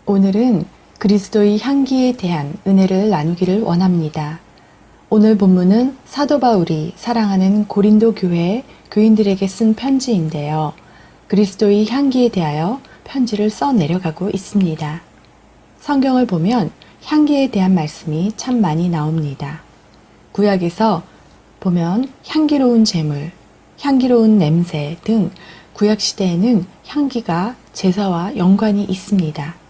오늘은 그리스도의 향기에 대한 은혜를 나누기를 원합니다. 오늘 본문은 사도 바울이 사랑하는 고린도 교회 교인들에게 쓴 편지인데요. 그리스도의 향기에 대하여 편지를 써 내려가고 있습니다. 성경을 보면 향기에 대한 말씀이 참 많이 나옵니다. 구약에서 보면 향기로운 제물, 향기로운 냄새 등 구약시대에는 향기가 제사와 연관이 있습니다.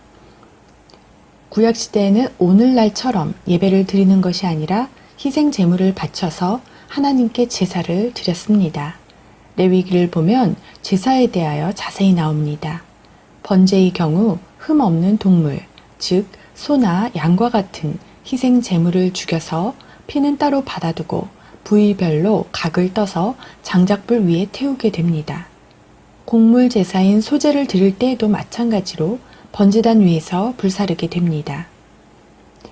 구약시대에는 오늘날처럼 예배를 드리는 것이 아니라 희생 제물을 바쳐서 하나님께 제사를 드렸습니다. 레위기를 보면 제사에 대하여 자세히 나옵니다. 번제의 경우 흠 없는 동물, 즉 소나 양과 같은 희생 제물을 죽여서 피는 따로 받아두고 부위별로 각을 떠서 장작불 위에 태우게 됩니다. 곡물 제사인 소제를 드릴 때에도 마찬가지로 번제단 위에서 불사르게 됩니다.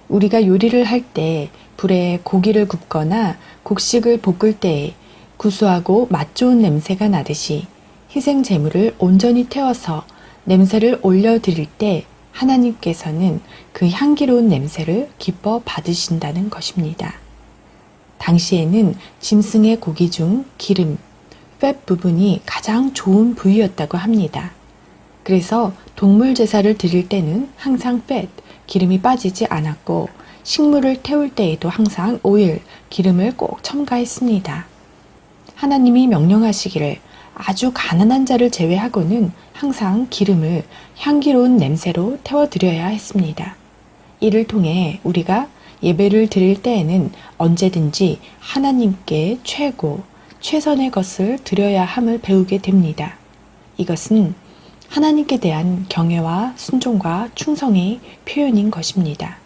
우리가 요리를 할 때 불에 고기를 굽거나 곡식을 볶을 때에 구수하고 맛 좋은 냄새가 나듯이 희생 제물을 온전히 태워서 냄새를 올려드릴 때 하나님께서는 그 향기로운 냄새를 기뻐 받으신다는 것입니다. 당시에는 짐승의 고기 중 기름, 팻 부분이 가장 좋은 부위였다고 합니다. 그래서 동물 제사를 드릴 때는 항상 팻, 기름이 빠지지 않았고 식물을 태울 때에도 항상 오일, 기름을 꼭 첨가했습니다. 하나님이 명령하시기를 아주 가난한 자를 제외하고는 항상 기름을 향기로운 냄새로 태워드려야 했습니다. 이를 통해 우리가 예배를 드릴 때에는 언제든지 하나님께 최고, 최선의 것을 드려야 함을 배우게 됩니다. 이것은 하나님께 대한 경외와 순종과 충성의 표현인 것입니다.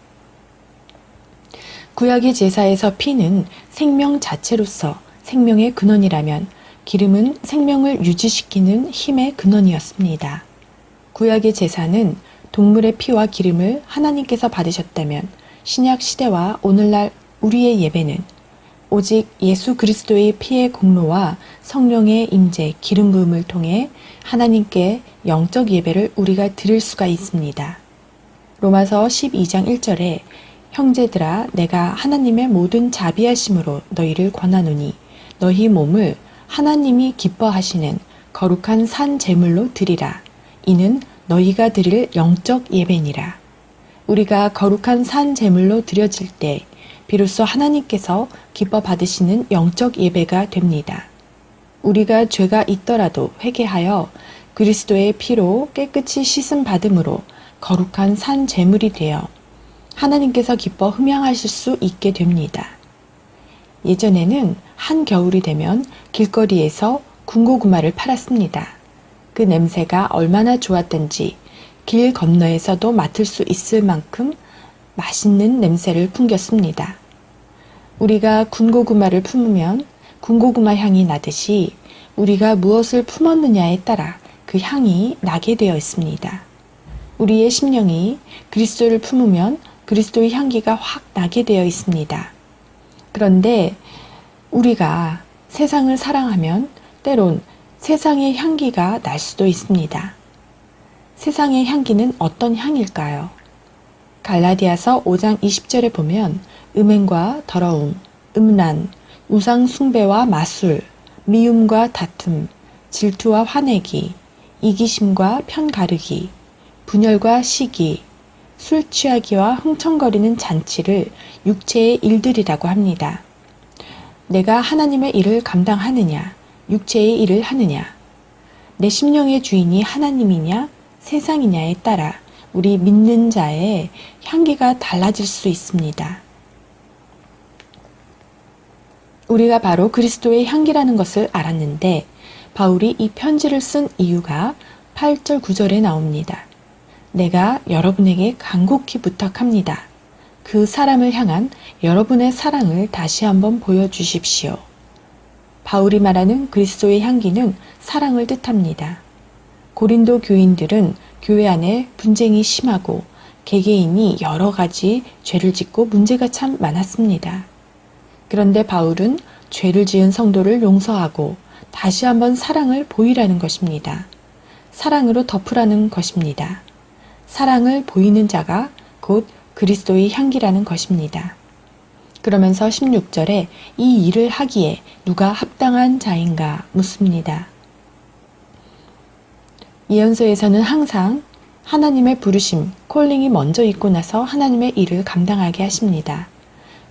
구약의 제사에서 피는 생명 자체로서 생명의 근원이라면 기름은 생명을 유지시키는 힘의 근원이었습니다. 구약의 제사는 동물의 피와 기름을 하나님께서 받으셨다면 신약 시대와 오늘날 우리의 예배는 오직 예수 그리스도의 피의 공로와 성령의 임재, 기름 부음을 통해 하나님께 영적 예배를 우리가 드릴 수가 있습니다. 로마서 12장 1절에 형제들아 내가 하나님의 모든 자비하심으로 너희를 권하노니 너희 몸을 하나님이 기뻐하시는 거룩한 산 제물로 드리라. 이는 너희가 드릴 영적 예배니라. 우리가 거룩한 산 제물로 드려질 때 비로소 하나님께서 기뻐 받으시는 영적 예배가 됩니다. 우리가 죄가 있더라도 회개하여 그리스도의 피로 깨끗이 씻음 받음으로 거룩한 산 제물이 되어 하나님께서 기뻐 흠양하실 수 있게 됩니다. 예전에는 한겨울이 되면 길거리에서 군고구마를 팔았습니다. 그 냄새가 얼마나 좋았던지 길 건너에서도 맡을 수 있을 만큼 맛있는 냄새를 풍겼습니다. 우리가 군고구마를 품으면 군고구마 향이 나듯이 우리가 무엇을 품었느냐에 따라 그 향이 나게 되어 있습니다. 우리의 심령이 그리스도를 품으면 그리스도의 향기가 확 나게 되어 있습니다. 그런데 우리가 세상을 사랑하면 때론 세상의 향기가 날 수도 있습니다. 세상의 향기는 어떤 향일까요? 갈라디아서 5장 20절에 보면 음행과 더러움, 음란, 우상 숭배와 마술, 미움과 다툼, 질투와 화내기, 이기심과 편가르기, 분열과 시기, 술 취하기와 흥청거리는 잔치를 육체의 일들이라고 합니다. 내가 하나님의 일을 감당하느냐, 육체의 일을 하느냐, 내 심령의 주인이 하나님이냐, 세상이냐에 따라 우리 믿는 자의 향기가 달라질 수 있습니다. 우리가 바로 그리스도의 향기라는 것을 알았는데 바울이 이 편지를 쓴 이유가 8절 9절에 나옵니다. 내가 여러분에게 간곡히 부탁합니다. 그 사람을 향한 여러분의 사랑을 다시 한번 보여주십시오. 바울이 말하는 그리스도의 향기는 사랑을 뜻합니다. 고린도 교인들은 교회 안에 분쟁이 심하고 개개인이 여러 가지 죄를 짓고 문제가 참 많았습니다. 그런데 바울은 죄를 지은 성도를 용서하고 다시 한번 사랑을 보이라는 것입니다. 사랑으로 덮으라는 것입니다. 사랑을 보이는 자가 곧 그리스도의 향기라는 것입니다. 그러면서 16절에 이 일을 하기에 누가 합당한 자인가 묻습니다. 예언서에서는 항상 하나님의 부르심, 콜링이 먼저 있고 나서 하나님의 일을 감당하게 하십니다.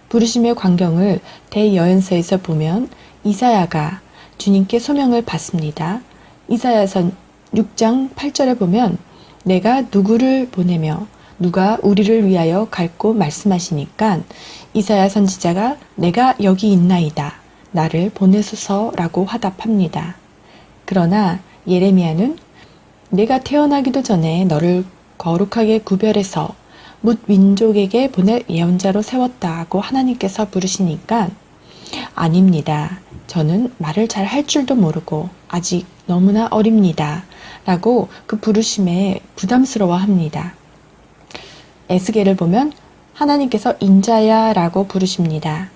부르심의 광경을 대여언서에서 보면 이사야가 주님께 소명을 받습니다. 이사야서 6장 8절에 보면 내가 누구를 보내며 누가 우리를 위하여 갈고 말씀하시니까 이사야 선지자가 내가 여기 있나이다. 나를 보내소서라고 화답합니다. 그러나 예레미야는 내가 태어나기도 전에 너를 거룩하게 구별해서 뭇 민족에게 보낼 예언자로 세웠다고 하나님께서 부르시니까 아닙니다. 저는 말을 잘 할 줄도 모르고 아직 너무나 어립니다. 라고 그 부르심에 부담스러워합니다. 에스겔을 보면 하나님께서 인자야 라고 부르십니다.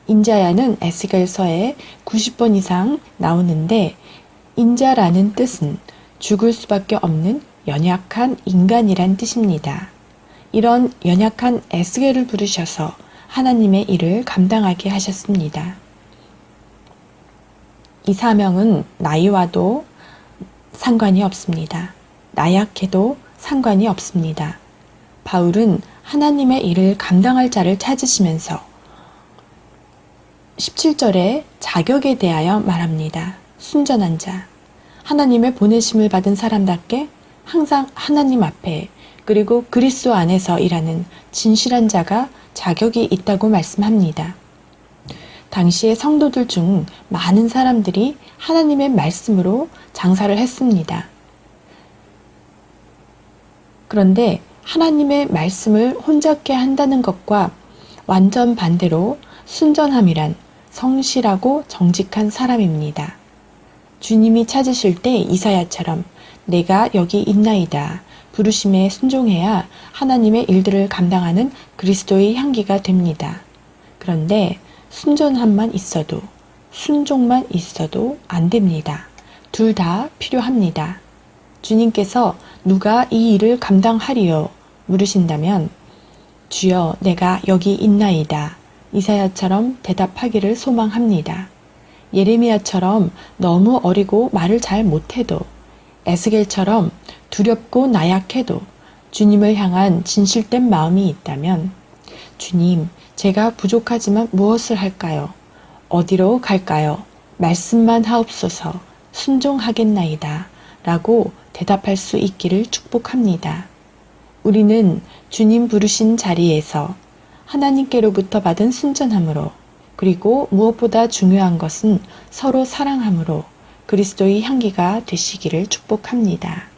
인자야는 에스겔서에 90번 이상 나오는데 인자라는 뜻은 죽을 수밖에 없는 연약한 인간이란 뜻입니다. 이런 연약한 에스겔을 부르셔서 하나님의 일을 감당하게 하셨습니다. 이 사명은 나이와도 상관이 없습니다. 나약해도 상관이 없습니다. 바울은 하나님의 일을 감당할 자를 찾으시면서 17절에 자격에 대하여 말합니다. 순전한 자, 하나님의 보내심을 받은 사람답게 항상 하나님 앞에 그리고 그리스도 안에서 일하는 진실한 자가 자격이 있다고 말씀합니다. 당시의 성도들 중 많은 사람들이 하나님의 말씀으로 장사를 했습니다. 그런데 하나님의 말씀을 혼잡게 한다는 것과 완전 반대로 순전함이란 성실하고 정직한 사람입니다. 주님이 찾으실 때 이사야처럼 내가 여기 있나이다. 부르심에 순종해야 하나님의 일들을 감당하는 그리스도의 향기가 됩니다. 그런데 순전함만 있어도 순종만 있어도 안 됩니다. 둘 다 필요합니다. 주님께서 누가 이 일을 감당하리요? 물으신다면 주여 내가 여기 있나이다. 이사야처럼 대답하기를 소망합니다. 예레미야처럼 너무 어리고 말을 잘 못해도 에스겔처럼 두렵고 나약해도 주님을 향한 진실된 마음이 있다면 주님, 제가 부족하지만 무엇을 할까요? 어디로 갈까요? 말씀만 하옵소서 순종하겠나이다. 라고 대답할 수 있기를 축복합니다. 우리는 주님 부르신 자리에서 하나님께로부터 받은 순전함으로 그리고 무엇보다 중요한 것은 서로 사랑함으로 그리스도의 향기가 되시기를 축복합니다.